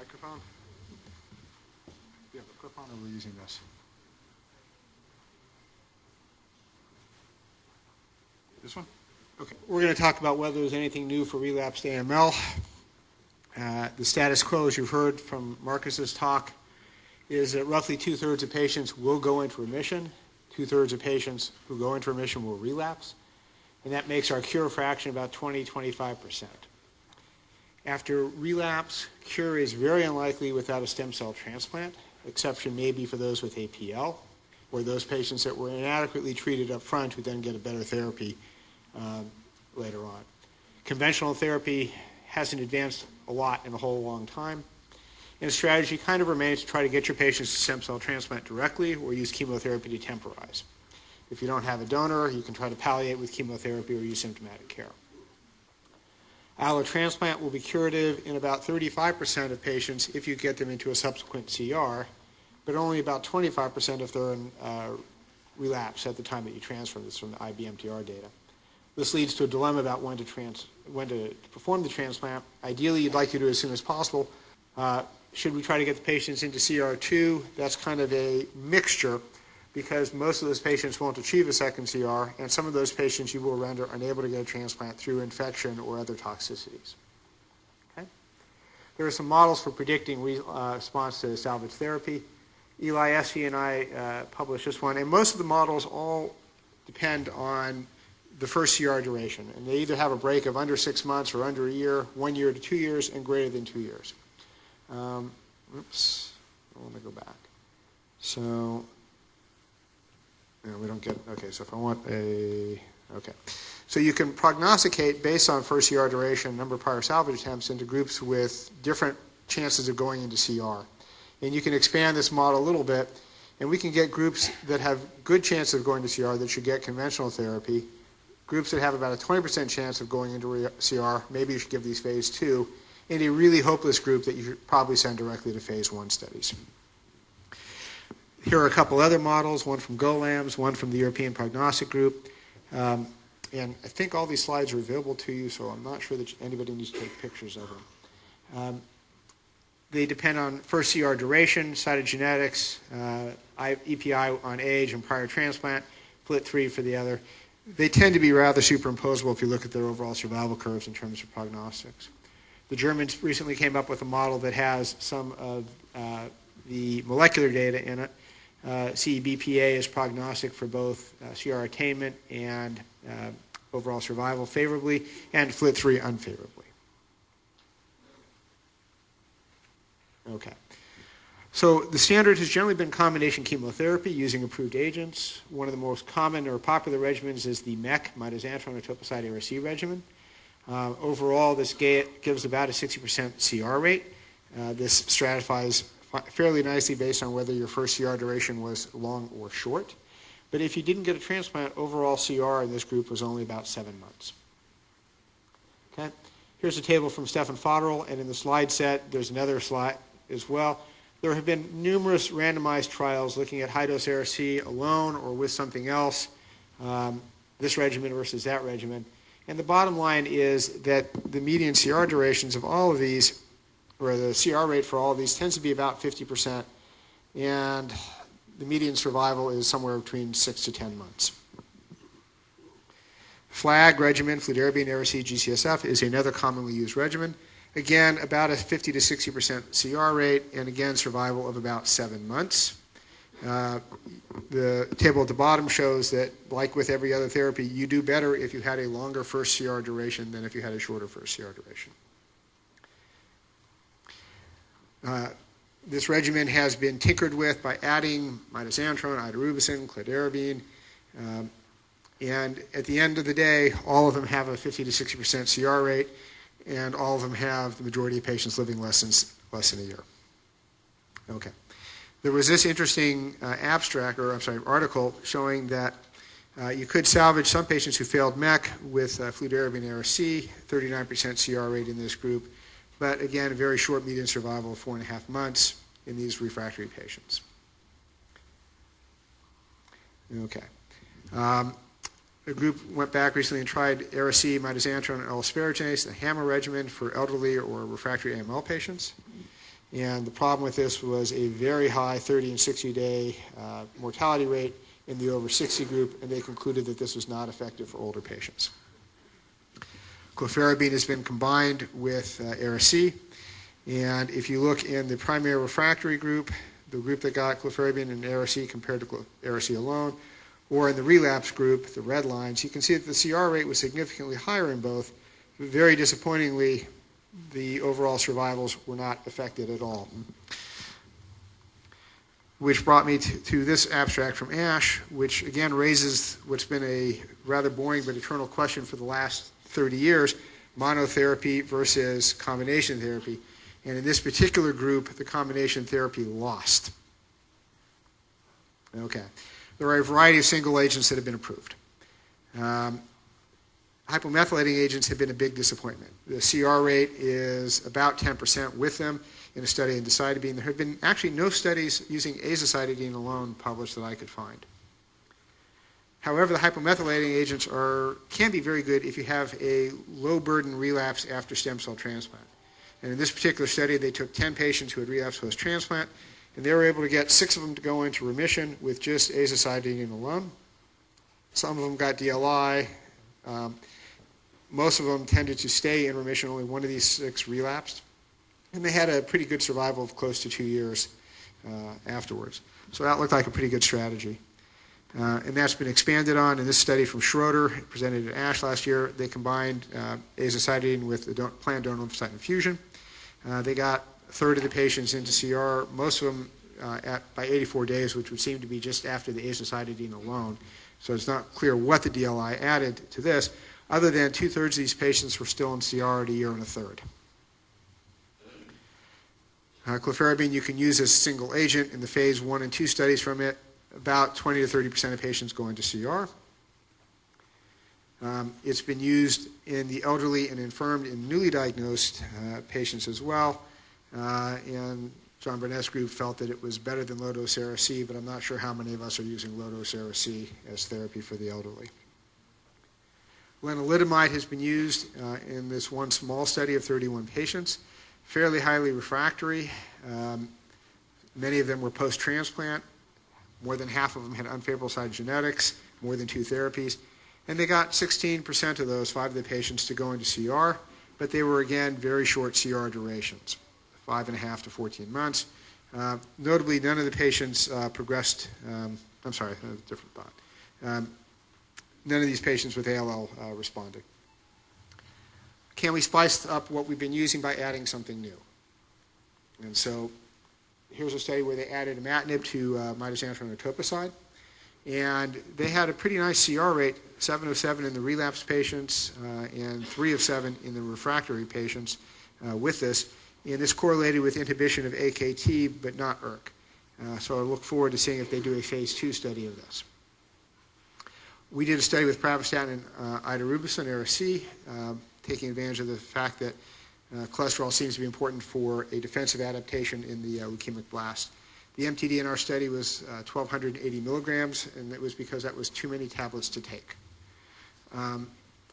microphone? Do you have a clip-on, or we're using this? This one? Okay. We're going to talk about whether there's anything new for relapsed AML. The status quo, as you've heard from Marcus's talk, is that roughly 2/3 of patients will go into remission. 2/3 of patients who go into remission will relapse. And that makes our cure fraction about 20-25%. After relapse, cure is very unlikely without a stem cell transplant. Exception may be for those with APL, or those patients that were inadequately treated up front who then get a better therapy later on. Conventional therapy hasn't advanced a lot in a whole long time. And the strategy kind of remains to try to get your patients to stem cell transplant directly or use chemotherapy to temporize. If you don't have a donor, you can try to palliate with chemotherapy or use symptomatic care. Allotransplant will be curative in about 35% of patients if you get them into a subsequent CR, but only about 25% if they're in relapse at the time that you transfer. This from the IBMTR data. This leads to a dilemma about when to perform the transplant. Ideally, you'd like to do it as soon as possible. Should we try to get the patients into CR2? That's kind of a mixture, because most of those patients won't achieve a second CR, and some of those patients you will render unable to get a transplant through infection or other toxicities. Okay? There are some models for predicting response to salvage therapy. Eli Essie and I published this one, and most of the models all depend on the first CR duration, and they either have a break of under 6 months or under a year, 1 year to 2 years, and greater than 2 years. Oops, I want to go back. So, we don't get, okay, so if I want okay. So you can prognosticate based on first CR duration, number of prior salvage attempts, into groups with different chances of going into CR. And you can expand this model a little bit, and we can get groups that have good chances of going to CR that should get conventional therapy, groups that have about a 20% chance of going into CR, maybe you should give these phase 2, and a really hopeless group that you should probably send directly to phase 1 studies. Here are a couple other models, one from GoLAMS, one from the European Prognostic Group. And I think all these slides are available to you, so I'm not sure that anybody needs to take pictures of them. They depend on first CR duration, cytogenetics, EPI on age and prior transplant, FLT3 for the other. They tend to be rather superimposable if you look at their overall survival curves in terms of prognostics. The Germans recently came up with a model that has some of the molecular data in it. CEBPA is prognostic for both CR attainment and overall survival favorably, and FLT3 unfavorably. Okay. So the standard has generally been combination chemotherapy using approved agents. One of the most common or popular regimens is the MEC, mitoxantrone or etoposide Ara-C regimen. Overall, this gives about a 60% CR rate. This stratifies fairly nicely based on whether your first CR duration was long or short. But if you didn't get a transplant, overall CR in this group was only about 7 months. Okay. Here's a table from Stefan Fodderl, and in the slide set, there's another slide as well. There have been numerous randomized trials looking at high-dose Ara-C alone or with something else, this regimen versus that regimen. And the bottom line is that the median CR durations of all of these, or the CR rate for all of these, tends to be about 50%, and the median survival is somewhere between 6 to 10 months. FLAG regimen, fludarabine, Ara-C, GCSF, is another commonly used regimen. Again, about a 50 to 60% CR rate, and again, survival of about 7 months. The table at the bottom shows that, like with every other therapy, you do better if you had a longer first CR duration than if you had a shorter first CR duration. This regimen has been tinkered with by adding mitoxantrone, idarubicin, clodarabine, and at the end of the day, all of them have a 50 to 60% CR rate, and all of them have the majority of patients living less than a year. Okay. There was this interesting article showing that you could salvage some patients who failed MEC with fludarabine Ara-C, 39% CR rate in this group, but again, a very short median survival of 4.5 months in these refractory patients. Okay. A group went back recently and tried Ara-C, mitoxantrone, and L-asparaginase, the HAMA regimen for elderly or refractory AML patients. And the problem with this was a very high 30 and 60-day mortality rate in the over 60 group, and they concluded that this was not effective for older patients. Clofarabine has been combined with Ara-C, and if you look in the primary refractory group, the group that got clofarabine and Ara-C compared to Ara-C alone, or in the relapse group, the red lines, you can see that the CR rate was significantly higher in both. But very disappointingly, the overall survivals were not affected at all. Which brought me to this abstract from ASH, which again raises what's been a rather boring but eternal question for the last 30 years, monotherapy versus combination therapy. And in this particular group, the combination therapy lost. Okay. There are a variety of single agents that have been approved. Hypomethylating agents have been a big disappointment. The CR rate is about 10% with them in a study in decitabine. There have been actually no studies using azacitidine alone published that I could find. However, the hypomethylating agents can be very good if you have a low-burden relapse after stem cell transplant. And in this particular study, they took 10 patients who had relapsed post-transplant, and they were able to get 6 of them to go into remission with just azacitidine alone. Some of them got DLI. Most of them tended to stay in remission. Only one of these 6 relapsed. And they had a pretty good survival of close to 2 years afterwards. So that looked like a pretty good strategy. And that's been expanded on in this study from Schroeder, presented at ASH last year. They combined azacitidine with the planned donor lymphocyte infusion. They got a third of the patients into CR, most of them by 84 days, which would seem to be just after the azacitidine alone. So it's not clear what the DLI added to this, other than 2/3 of these patients were still in CR at a year and a third. Clofarabine you can use as a single agent in the phase 1 and 2 studies from it. About 20 to 30% of patients go into CR. It's been used in the elderly and infirmed and newly diagnosed patients as well. And John Burnett's group felt that it was better than low-dose Ara-C, but I'm not sure how many of us are using low-dose Ara-C as therapy for the elderly. Lenalidomide has been used in this one small study of 31 patients, fairly highly refractory. Many of them were post-transplant. More than half of them had unfavorable cytogenetics, more than 2 therapies. And they got 16% of those, 5 of the patients, to go into CR, but they were, again, very short CR durations, 5.5 to 14 months. Notably, none of the patients progressed. I'm sorry, a different thought. None of these patients with ALL responded. Can we spice up what we've been using by adding something new? And so here's a study where they added imatinib to mitoxantrone or etoposide, and they had a pretty nice CR rate, 7 of 7 in the relapsed patients and 3 of 7 in the refractory patients with this, and this correlated with inhibition of AKT but not ERK. So I look forward to seeing if they do a phase 2 study of this. We did a study with pravastatin and idarubicin, Ara-C, taking advantage of the fact that cholesterol seems to be important for a defensive adaptation in the leukemic blast. The MTD in our study was 1,280 milligrams, and it was because that was too many tablets to take.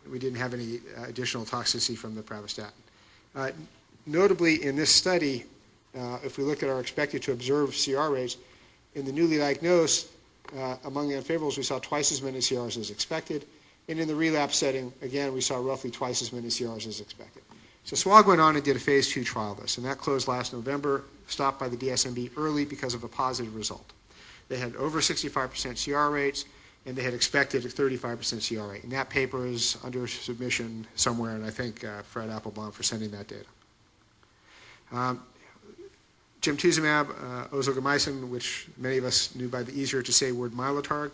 We didn't have any additional toxicity from the pravastatin. Notably, in this study, if we look at our expected to observe CR rates, in the newly diagnosed, among the unfavorables, we saw twice as many CRs as expected. And in the relapse setting, again, we saw roughly twice as many CRs as expected. So SWOG went on and did a phase 2 trial of this, and that closed last November, stopped by the DSMB early because of a positive result. They had over 65% CR rates, and they had expected a 35% CR rate. And that paper is under submission somewhere, and I thank Fred Applebaum for sending that data. Gemtuzumab, ozogamicin, which many of us knew by the easier to say word Mylotarg,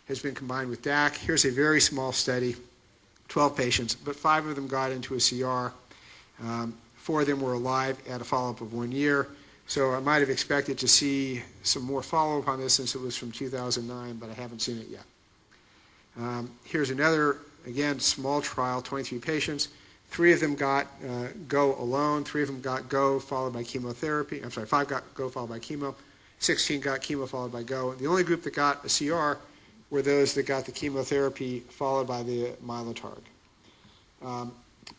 has been combined with DAC. Here's a very small study, 12 patients, but 5 of them got into a CR. 4 of them were alive at a follow-up of 1 year. So I might have expected to see some more follow-up on this since it was from 2009, but I haven't seen it yet. Here's another, again, small trial, 23 patients. 3 of them got go alone. 3 of them got go followed by chemotherapy. I'm sorry, 5 got go followed by chemo. 16 got chemo followed by go. The only group that got a CR were those that got the chemotherapy followed by the Mylotarg.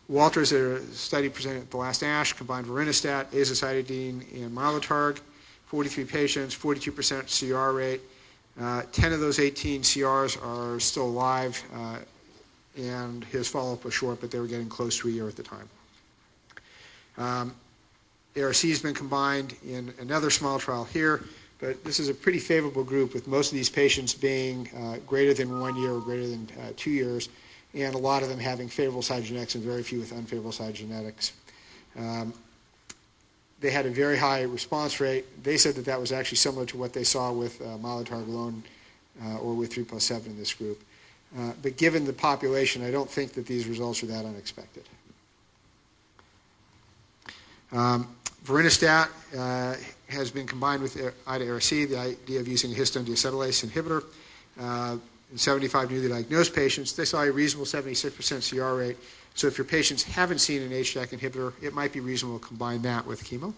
Walters, a study presented at the last ASH, combined vorinostat, azacitidine, and Mylotarg. 43 patients, 42% CR rate. 10 of those 18 CRs are still alive, and his follow-up was short, but they were getting close to a year at the time. ARC has been combined in another small trial here, but this is a pretty favorable group, with most of these patients being greater than 1 year or greater than 2 years, and a lot of them having favorable cytogenetics and very few with unfavorable cytogenetics. They had a very high response rate. They said that that was actually similar to what they saw with Mylotarg alone or with 3+7 in this group. But given the population, I don't think that these results are that unexpected. Vorinostat has been combined with IDA-ARC, the idea of using a histone deacetylase inhibitor. In 75 newly diagnosed patients, they saw a reasonable 76% CR rate. So if your patients haven't seen an HDAC inhibitor, it might be reasonable to combine that with chemo.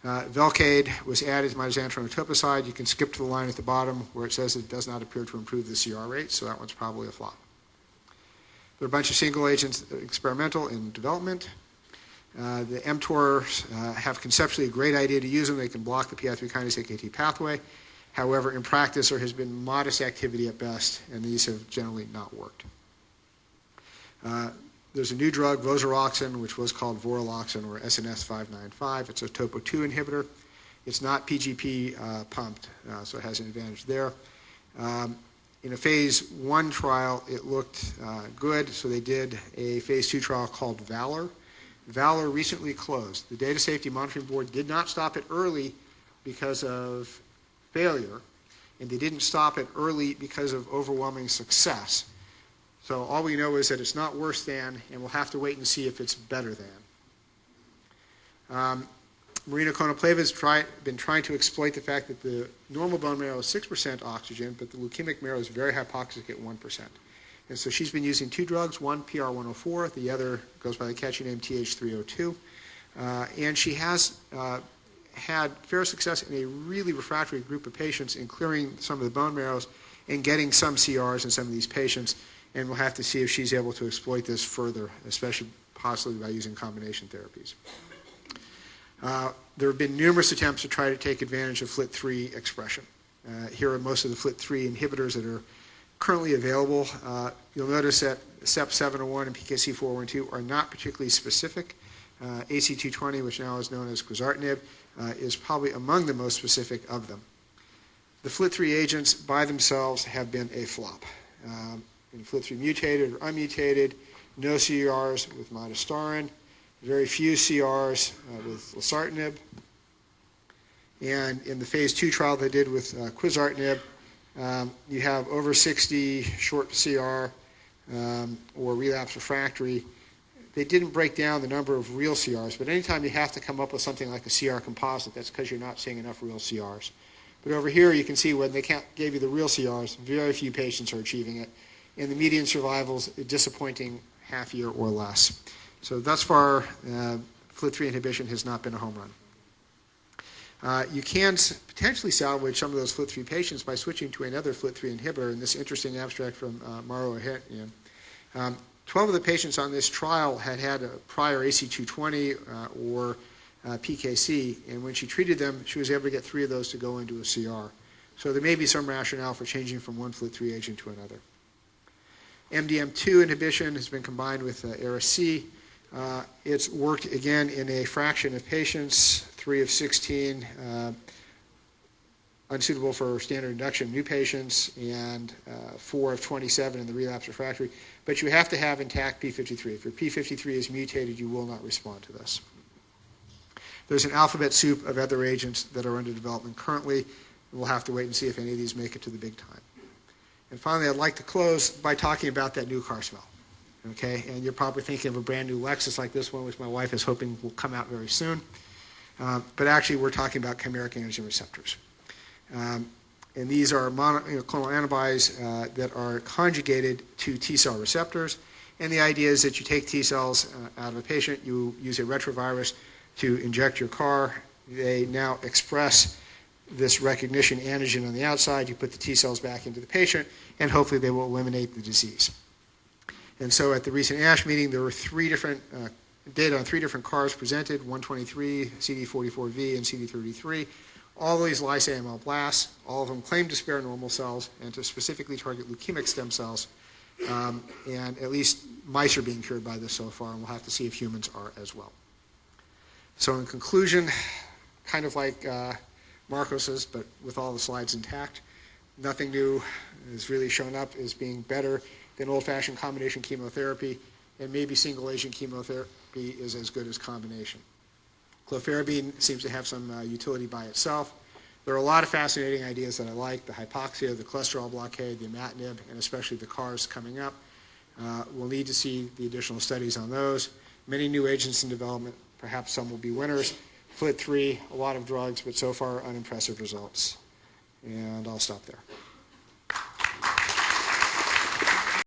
Velcade was added to mitoxantrone etoposide. You can skip to the line at the bottom where it says it does not appear to improve the CR rate, so that one's probably a flop. There are a bunch of single agents experimental in development. The mTORs have conceptually a great idea to use them. They can block the PI3 kinase AKT pathway. However, in practice, there has been modest activity at best, and these have generally not worked. There's a new drug, vosaroxin, which was called voraloxin, or SNS595. It's a topo-2 inhibitor. It's not PGP pumped, so it has an advantage there. In a phase 1 trial, it looked good, so they did a phase 2 trial called VALOR. VALOR recently closed. The Data Safety Monitoring Board did not stop it early because of failure, and they didn't stop it early because of overwhelming success. So all we know is that it's not worse than, and we'll have to wait and see if it's better than. Marina Konopleva has been trying to exploit the fact that the normal bone marrow is 6% oxygen, but the leukemic marrow is very hypoxic at 1%. And so she's been using 2 drugs, one PR104, the other goes by the catchy name TH302. And she has had fair success in a really refractory group of patients in clearing some of the bone marrows and getting some CRs in some of these patients. And we'll have to see if she's able to exploit this further, especially possibly by using combination therapies. There have been numerous attempts to try to take advantage of FLT3 expression. Here are most of the FLT3 inhibitors that are currently available. You'll notice that CEP701 and PKC412 are not particularly specific. AC220, which now is known as quizartinib, is probably among the most specific of them. The FLT3 agents by themselves have been a flop. In FLT3 mutated or unmutated, no CRs with midostaurin, very few CRs with lasartinib. And in the phase 2 trial they did with quizartinib, you have over 60 short CR or relapse refractory. They didn't break down the number of real CRs, but anytime you have to come up with something like a CR composite, that's because you're not seeing enough real CRs. But over here you can see when they gave you the real CRs, very few patients are achieving it. And the median survival is a disappointing half year or less. So thus far, FLT3 inhibition has not been a home run. You can potentially salvage some of those FLT3 patients by switching to another FLT3 inhibitor in this interesting abstract from Mauro Ahetian. 12 of the patients on this trial had had a prior AC220 or PKC, and when she treated them, she was able to get 3 of those to go into a CR. So there may be some rationale for changing from one FLT3 agent to another. MDM2 inhibition has been combined with ARC. It's worked again in a fraction of patients, 3 of 16 unsuitable for standard induction new patients, and 4 of 27 in the relapse refractory. But you have to have intact P53. If your P53 is mutated, you will not respond to this. There's an alphabet soup of other agents that are under development currently, and we'll have to wait and see if any of these make it to the big time. And finally, I'd like to close by talking about that new car smell. Okay, and you're probably thinking of a brand new Lexus like this one, which my wife is hoping will come out very soon. But actually, we're talking about chimeric antigen receptors. And these are monoclonal antibodies that are conjugated to T-cell receptors. And the idea is that you take T-cells out of a patient, you use a retrovirus to inject your car. They now express this recognition antigen on the outside. You put the T-cells back into the patient, and hopefully they will eliminate the disease. And so at the recent ASH meeting, there were three different data on three different CARs presented, 123, CD44V, and CD33. All of these lyse AML blasts, all of them claim to spare normal cells and to specifically target leukemic stem cells. And at least mice are being cured by this so far, and we'll have to see if humans are as well. So in conclusion, kind of like Marcos's, but with all the slides intact, nothing new has really shown up as being better than old-fashioned combination chemotherapy, and maybe single-agent chemotherapy is as good as combination. Clofarabine seems to have some utility by itself. There are a lot of fascinating ideas that I like, the hypoxia, the cholesterol blockade, the imatinib, and especially the CARs coming up. We'll need to see the additional studies on those. Many new agents in development, perhaps some will be winners. FLT3, a lot of drugs, but so far unimpressive results. And I'll stop there.